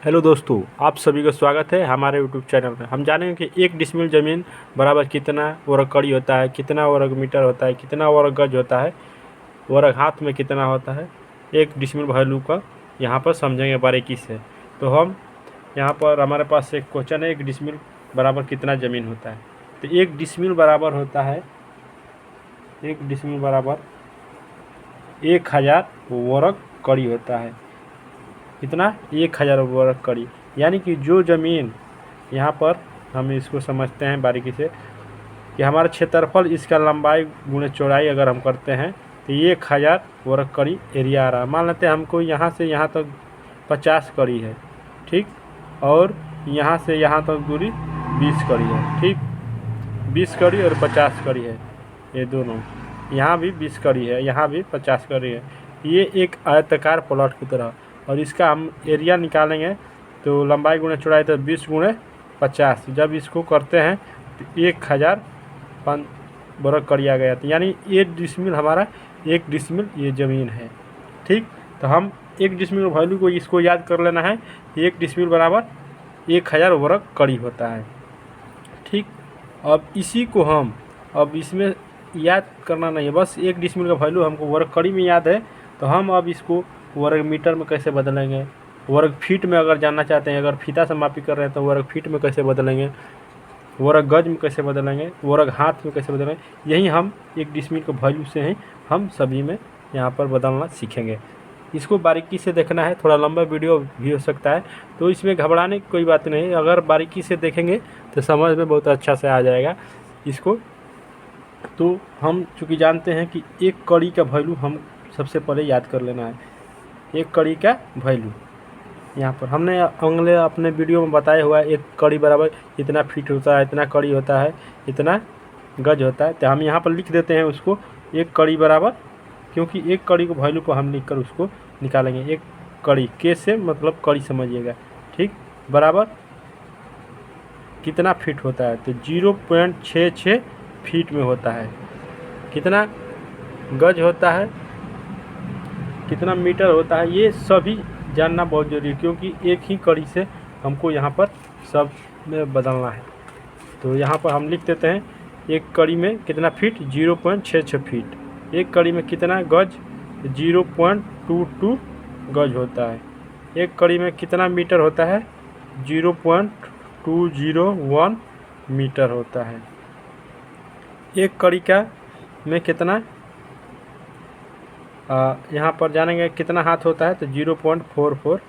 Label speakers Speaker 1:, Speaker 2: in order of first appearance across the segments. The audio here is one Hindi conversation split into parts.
Speaker 1: हेलो दोस्तों, आप सभी का स्वागत है हमारे यूट्यूब चैनल में। हम जानेंगे कि एक डिसमिल ज़मीन बराबर कितना वर्ग कड़ी होता है, कितना वर्ग मीटर होता है, कितना वर्ग गज होता है, वर्ग हाथ में कितना होता है। एक डिसमिल वैल्यू का यहाँ पर समझेंगे बारीकी से। तो हम यहाँ पर हमारे पास एक क्वेश्चन है, एक डिसमिल बराबर कितना ज़मीन होता है। तो एक डिसमिल बराबर होता है, एक डिसमिल बराबर 1000 वर्ग कड़ी होता है। कितना? 1000 वर्ग कड़ी। यानी कि जो ज़मीन यहाँ पर हम इसको समझते हैं बारीकी से कि हमारा क्षेत्रफल, इसका लंबाई गुणे चौड़ाई अगर हम करते हैं तो 1000 वर्ग कड़ी एरिया आ रहा है। मान लेते हैं हमको यहाँ से यहाँ तक 50 कड़ी है, ठीक, और यहाँ से यहाँ तक दूरी 20 कड़ी है, ठीक। 20 कड़ी और 50 कड़ी है, ये दोनों। यहाँ भी 20 कड़ी है, यहाँ भी 50 कड़ी है। ये एक आयताकार प्लॉट की तरह, और इसका हम एरिया निकालेंगे तो लंबाई गुणे चौड़ाई तो 20 गुणे 50। जब इसको करते हैं तो 1000 वर्ग कड़ी आ गया। तो यानी 1 डिसमिल हमारा 1 डिसमिल ये ज़मीन है, ठीक। तो हम 1 डिसमिल वैल्यू को इसको याद कर लेना है। 1 डिसमिल बराबर 1000 वर्ग कड़ी होता है, ठीक। अब इसी को हम अब इसमें याद करना नहीं है, बस 1 डिसमिल का वैल्यू हमको वर्ग कड़ी में याद है। तो हम अब इसको वर्ग मीटर में कैसे बदलेंगे, वर्ग फीट में अगर जानना चाहते हैं, अगर फीता से मापी कर रहे हैं तो वर्ग फीट में कैसे बदलेंगे, वर्ग गज में कैसे बदलेंगे, वर्ग हाथ में कैसे बदलेंगे, यही हम 1 डिसमिल के वैल्यू से ही हम सभी में यहाँ पर बदलना सीखेंगे। इसको बारीकी से देखना है, थोड़ा लंबा वीडियो भी हो सकता है, तो इसमें घबराने की कोई बात नहीं। अगर बारीकी से देखेंगे तो समझ में बहुत अच्छा से आ जाएगा इसको। तो हम चूँकि जानते हैं कि एक कड़ी का वैल्यू हम सबसे पहले याद कर लेना है। एक कड़ी का वैल्यू यहाँ पर हमने अगले अपने वीडियो में बताया हुआ है। एक कड़ी बराबर इतना फीट होता है, इतना कड़ी होता है, इतना गज होता है। तो हम यहाँ पर लिख देते हैं उसको, एक कड़ी बराबर, क्योंकि एक कड़ी को वैल्यू को हम लिख कर उसको निकालेंगे। एक कड़ी के से मतलब कड़ी समझिएगा, ठीक, बराबर कितना फीट होता है तो 0.66 फीट में होता है। कितना गज होता है, कितना मीटर होता है, ये सभी जानना बहुत ज़रूरी है, क्योंकि एक ही कड़ी से हमको यहाँ पर सब में बदलना है। तो यहाँ पर हम लिख देते हैं एक कड़ी में कितना फीट, 0.66 फीट। एक कड़ी में कितना गज, 0.22 गज होता है। एक कड़ी में कितना मीटर होता है, 0.201 मीटर होता है। एक कड़ी का में कितना यहाँ पर जानेंगे कितना हाथ होता है तो 0.44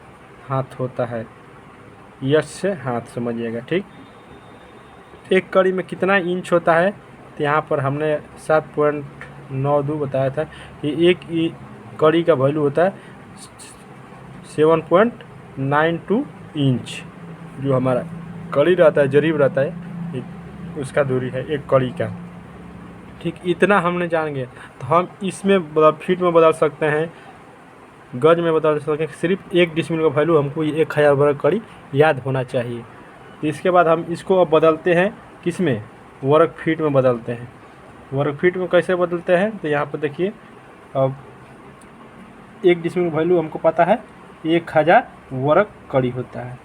Speaker 1: हाथ होता है। यश से हाथ समझिएगा, ठीक। एक कड़ी में कितना इंच होता है तो यहाँ पर हमने 7.92 बताया था। ये एक कड़ी का वैल्यू होता है 7.92 इंच। जो हमारा कड़ी रहता है, जरीब रहता है, उसका दूरी है एक कड़ी का, ठीक। इतना हमने जान गए तो हम इसमें फीट में बदल सकते हैं, गज में बदल सकते हैं। सिर्फ 1 डिसमिल का वैल्यू हमको 1000 वर्ग कड़ी याद होना चाहिए। तो इसके बाद हम इसको अब बदलते हैं किस में, वर्ग फीट में बदलते हैं। वर्ग फीट में कैसे बदलते हैं तो यहाँ पर देखिए, अब 1 डिसमिल वैल्यू हमको पता है 1000 वर्ग कड़ी होता है।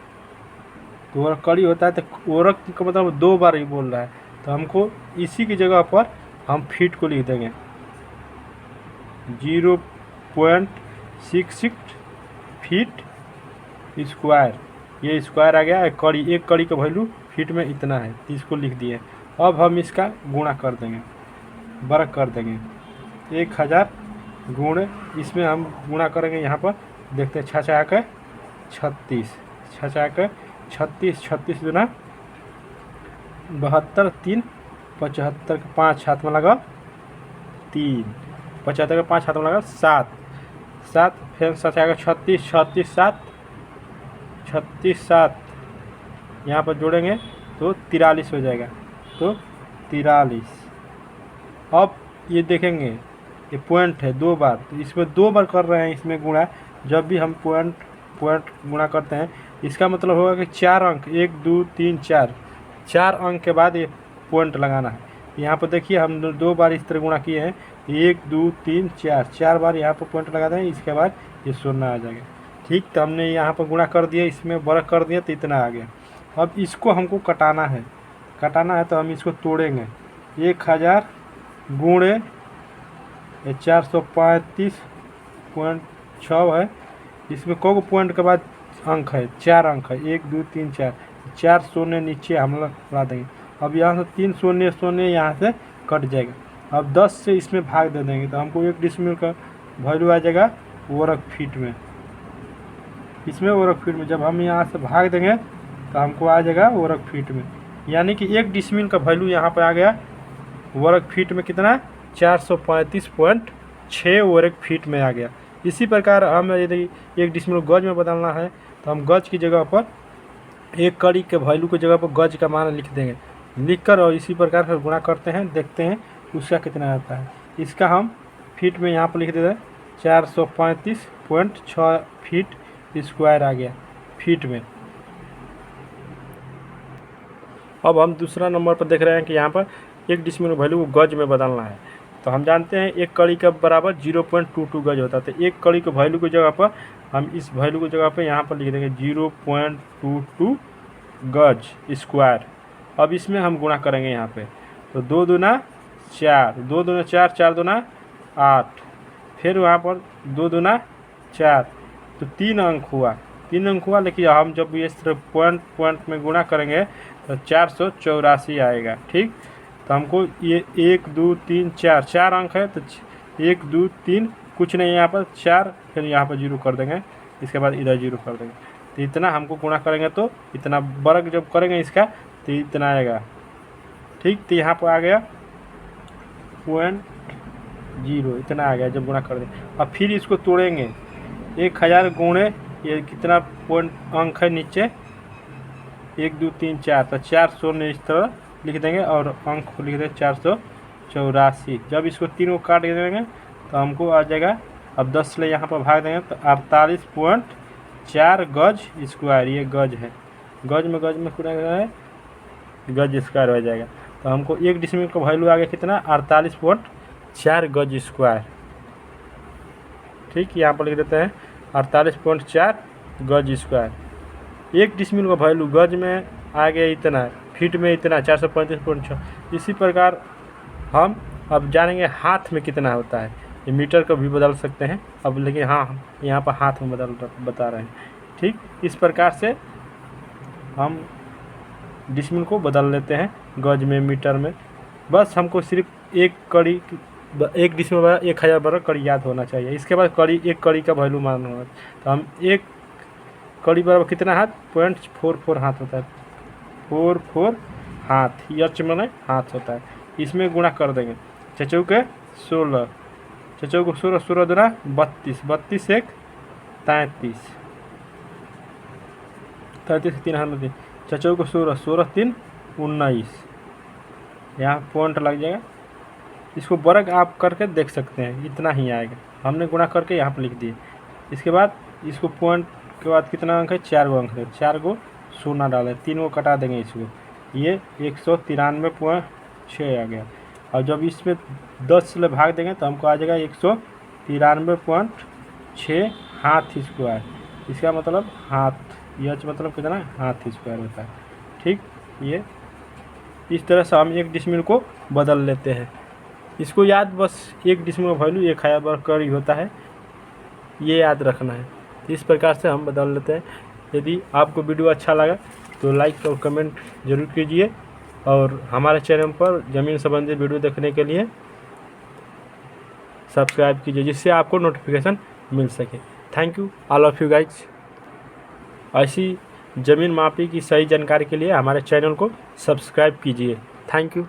Speaker 1: तो वर्ग कड़ी होता है तो वर्ग का मतलब 2 बार ही बोल रहा है, तो हमको इसी की जगह पर हम फीट को लिख देंगे 0.66 फीट स्क्वायर। ये स्क्वायर आ गया। एक कड़ी का वैल्यू फीट में इतना है, तो इसको लिख दिए। अब हम इसका गुणा कर देंगे, वर्ग कर देंगे। 1000 गुणे इसमें हम गुणा करेंगे। यहाँ पर देखते हैं 6 के 36, 6 के 36, 36 गुना 72, 3 75 के 5 हाथ में लगा 3, 75 के 5 हाथ में लगा 7, 7 फिर 7 आएगा 36, 36 7, 36 7 यहाँ पर जोड़ेंगे तो 43 हो जाएगा। तो 43। अब ये देखेंगे ये पॉइंट है 2 बार, तो इसमें 2 बार कर रहे हैं इसमें गुणा। जब भी हम पॉइंट गुणा करते हैं इसका मतलब होगा कि 4 अंक, 1 2 3 4 अंक के बाद ये पॉइंट लगाना है। यहाँ पर देखिए हम 2 बार इस तरह गुणा किए हैं, 1 2 3 4 बार यहाँ पर पॉइंट लगा दें। इसके बाद ये 0 आ जाएगा। ठीक, तो हमने यहाँ पर गुणा कर दिया, इसमें वर्ग कर दिया तो इतना आ गया। अब इसको हमको कटाना है तो हम इसको तोड़ेंगे। 1000 गुणे 435.6 है। इसमें को पॉइंट के बाद अंक है, 4 अंक है, 1 2 3 4, 4 शून्य नीचे हम लोग ला देंगे। अब यहाँ से 3 शून्य शून्य यहाँ से कट जाएगा। अब 10 से इसमें भाग दे देंगे तो हमको 1 डिसमिल का वैल्यू आ जाएगा वर्ग फीट में। इसमें वर्ग फीट में जब हम यहाँ से भाग देंगे तो हमको आ जाएगा वर्ग फीट में, यानी कि 1 डिसमिल का वैल्यू यहाँ पर आ गया वर्ग फीट में कितना, 435.6 वर्ग फीट में आ गया। इसी प्रकार हम यदि 1 डिसमिल गज में बदलना है तो हम गज की जगह पर 1 कड़ी के वैल्यू की जगह पर गज का मान लिख देंगे, लिखकर और इसी प्रकार से गुणा करते हैं, देखते हैं उसका कितना आता है। इसका हम फीट में यहाँ पर लिख देते हैं 435.6 फीट स्क्वायर आ गया फीट में। अब हम दूसरा नंबर पर देख रहे हैं कि यहाँ पर 1 डिसमिल वैल्यू को गज में बदलना है। तो हम जानते हैं 1 कड़ी का बराबर 0.22 गज होता है। तो 1 कड़ी के वैल्यू की जगह पर हम इस वैल्यू की जगह पर यहाँ पर लिख देंगे 0.22 गज स्क्वायर। अब इसमें हम गुणा करेंगे यहाँ पे, तो 2 दूना 4, 2 दूना 4, 4 दूना 8, फिर वहाँ पर 2 दूना 4, तो 3 अंक हुआ, 3 अंक हुआ। लेकिन हम जब ये सिर्फ पॉइंट में गुणा करेंगे तो 484 आएगा। ठीक, तो हमको ये 1 2 3 4 अंक है, तो 1 2 3 कुछ नहीं यहाँ पर 4, फिर यहाँ पर 0 कर देंगे, इसके बाद इधर 0 कर देंगे। तो इतना हमको गुणा करेंगे तो इतना वर्ग जब करेंगे इसका तो इतना आएगा। ठीक, तो यहाँ पर आ गया 0.0, इतना आ गया जब गुणा कर देंगे। अब फिर इसको तोड़ेंगे, 1000 गुणे ये कितना पॉइंट अंक है नीचे, 1 2 3 4, तो 4 शून्य इस तरह लिख देंगे और अंक को लिख देंगे 484। जब इसको 3 को काट देंगे तो हमको आ जाएगा, अब 10 से यहाँ पर भाग देंगे तो 48.4 गज स्क्वायर, ये गज है, गज में पूरा है गज स्क्वायर हो जाएगा। तो हमको 1 डिसमिल का वैल्यू आ गया कितना, 48.4 गज स्क्वायर। ठीक, यहाँ पर लिख देते हैं 48.4 गज स्क्वायर। 1 डिसमिल का वैल्यू गज में आ गया इतना, फीट में इतना 435.6। इसी प्रकार हम अब जानेंगे हाथ में कितना होता है। ये मीटर को भी बदल सकते हैं अब, लेकिन हाँ यहाँ पर हाथ में बता रहे हैं। ठीक, इस प्रकार से हम डिसमिल को बदल लेते हैं गज में, मीटर में। बस हमको सिर्फ 1 डिसमिल बराबर 1000 वर्ग कड़ी याद होना चाहिए। इसके बाद 1 कड़ी का वैल्यू मालूम होगा। तो हम 1 कड़ी बराबर कितना हाथ, 0.44 हाथ होता है, 44 हाथ, यच माने हाथ होता है। इसमें गुणा कर देंगे, 4 के 16, 4 को 16, 16 दूना 32, 32 1 33, 33 3 हाथ 4 को 16, 16 3 19, यहाँ पॉइंट लग जाएगा। इसको वर्ग आप करके देख सकते हैं, इतना ही आएगा। हमने गुणा करके यहाँ पर लिख दिए। इसके बाद इसको पॉइंट के बाद कितना अंक है, 4 गो अंक है, 4 को शून्य डालें, 3 को कटा देंगे इसको, ये 193.6 आ गया। और जब इसमें 10 से भाग देंगे तो हमको आ जाएगा 193.6 हाथ स्क्वायर। इसका मतलब हाथ, यह मतलब कितना हाथ स्क्वायर होता है। ठीक, ये इस तरह से हम 1 डिसमिल को बदल लेते हैं। इसको याद, बस 1 डिसमिल का वैल्यू 1000 वर्ग कड़ी होता है, ये याद रखना है। इस प्रकार से हम बदल लेते हैं। यदि आपको वीडियो अच्छा लगा तो लाइक और कमेंट जरूर कीजिए, और हमारे चैनल पर ज़मीन संबंधी वीडियो देखने के लिए सब्सक्राइब कीजिए, जिससे आपको नोटिफिकेशन मिल सके। Thank you all of you guys. ऐसी ज़मीन मापी की सही जानकारी के लिए हमारे चैनल को सब्सक्राइब कीजिए। Thank you.